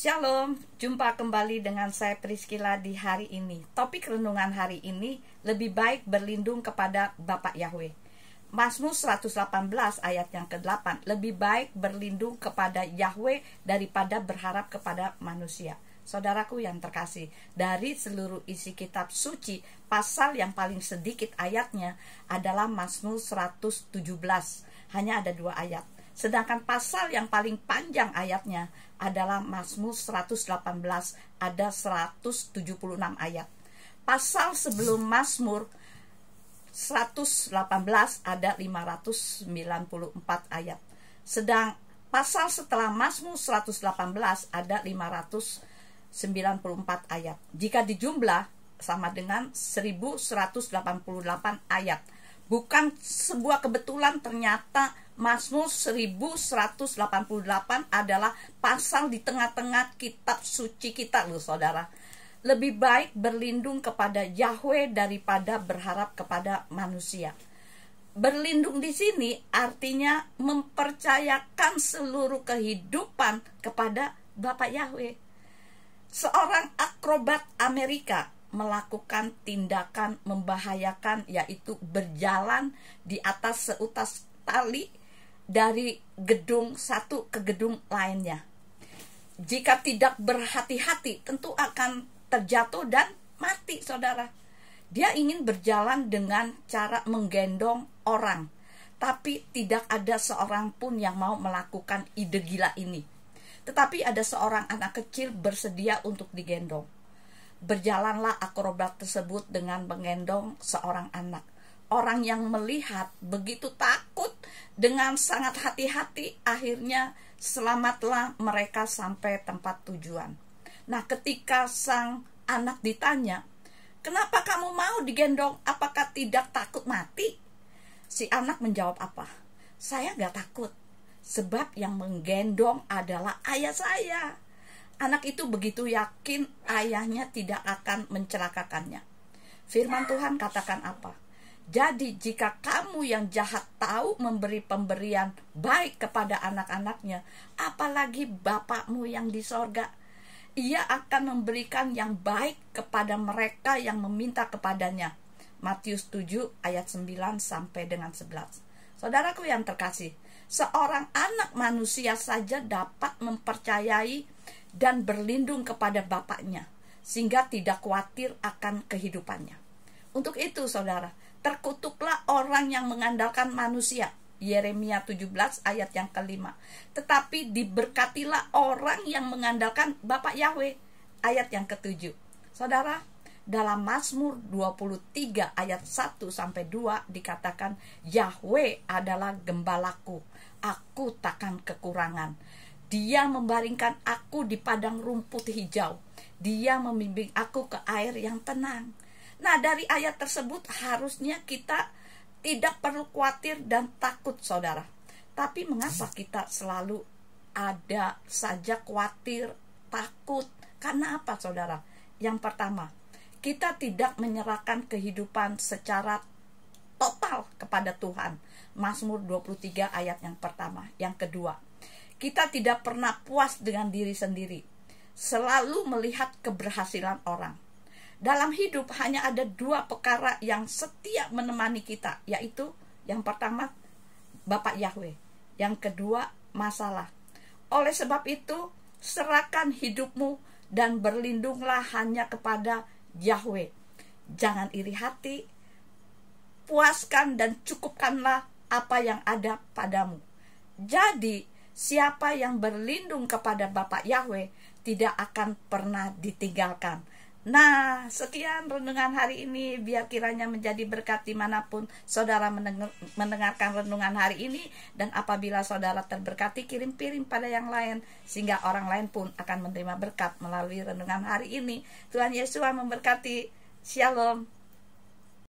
Shalom, jumpa kembali dengan saya Priscilla di hari ini. Topik renungan hari ini, lebih baik berlindung kepada Bapa Yahweh. Mazmur 118 ayat yang ke-8, lebih baik berlindung kepada Yahweh daripada berharap kepada manusia. Saudaraku yang terkasih, dari seluruh isi kitab suci, pasal yang paling sedikit ayatnya adalah Mazmur 117. Hanya ada 2 ayat. Sedangkan pasal yang paling panjang ayatnya adalah Mazmur 118, ada 176 ayat. Pasal sebelum Mazmur 118 ada 594 ayat. Sedang pasal setelah Mazmur 118 ada 594 ayat. Jika dijumlah sama dengan 1188 ayat. Bukan sebuah kebetulan ternyata Mazmur 1188 adalah pasal di tengah-tengah kitab suci kita loh saudara. Lebih baik berlindung kepada Yahweh daripada berharap kepada manusia. Berlindung di sini artinya mempercayakan seluruh kehidupan kepada Bapa Yahweh. Seorang akrobat Amerika melakukan tindakan membahayakan, yaitu berjalan di atas seutas tali dari gedung satu ke gedung lainnya. Jika tidak berhati-hati tentu akan terjatuh dan mati saudara. Dia ingin berjalan dengan cara menggendong orang, tapi tidak ada seorang pun yang mau melakukan ide gila ini. Tetapi ada seorang anak kecil bersedia untuk digendong. Berjalanlah akrobat tersebut dengan menggendong seorang anak. Orang yang melihat begitu takut, dengan sangat hati-hati, akhirnya selamatlah mereka sampai tempat tujuan. Nah, ketika sang anak ditanya, "Kenapa kamu mau digendong? Apakah tidak takut mati?" Si anak menjawab apa? "Saya gak takut, sebab yang menggendong adalah ayah saya." Anak itu begitu yakin ayahnya tidak akan mencelakakannya. Firman Tuhan katakan apa? Jadi jika kamu yang jahat tahu memberi pemberian baik kepada anak-anaknya, apalagi Bapakmu yang di sorga, Ia akan memberikan yang baik kepada mereka yang meminta kepadanya. Matius 7 ayat 9 sampai dengan 11. Saudaraku yang terkasih, seorang anak manusia saja dapat mempercayai dan berlindung kepada bapaknya, sehingga tidak khawatir akan kehidupannya. Untuk itu saudara, terkutuklah orang yang mengandalkan manusia. Yeremia 17 ayat yang ke-5. Tetapi diberkatilah orang yang mengandalkan Bapa Yahweh. Ayat yang ke-7. Saudara, dalam Mazmur 23 ayat 1 sampai 2 dikatakan, Yahweh adalah gembalaku, aku takkan kekurangan. Dia membaringkan aku di padang rumput hijau. Dia membimbing aku ke air yang tenang. Nah, dari ayat tersebut harusnya kita tidak perlu khawatir dan takut saudara. Tapi mengapa kita selalu ada saja khawatir, takut? Karena apa saudara? Yang pertama, kita tidak menyerahkan kehidupan secara total kepada Tuhan. Mazmur 23 ayat yang pertama. Yang kedua, kita tidak pernah puas dengan diri sendiri, selalu melihat keberhasilan orang. Dalam hidup hanya ada 2 perkara yang setia menemani kita, yaitu yang pertama Bapa Yahweh, yang kedua masalah. Oleh sebab itu, serahkan hidupmu dan berlindunglah hanya kepada Yahweh. Jangan iri hati, puaskan dan cukupkanlah apa yang ada padamu. Jadi, siapa yang berlindung kepada Bapa Yahweh tidak akan pernah ditinggalkan. Nah, sekian renungan hari ini. Biar kiranya menjadi berkat dimanapun saudara mendengarkan renungan hari ini. Dan apabila saudara terberkati, kirim pada yang lain, sehingga orang lain pun akan menerima berkat melalui renungan hari ini. Tuhan Yesus memberkati. Shalom.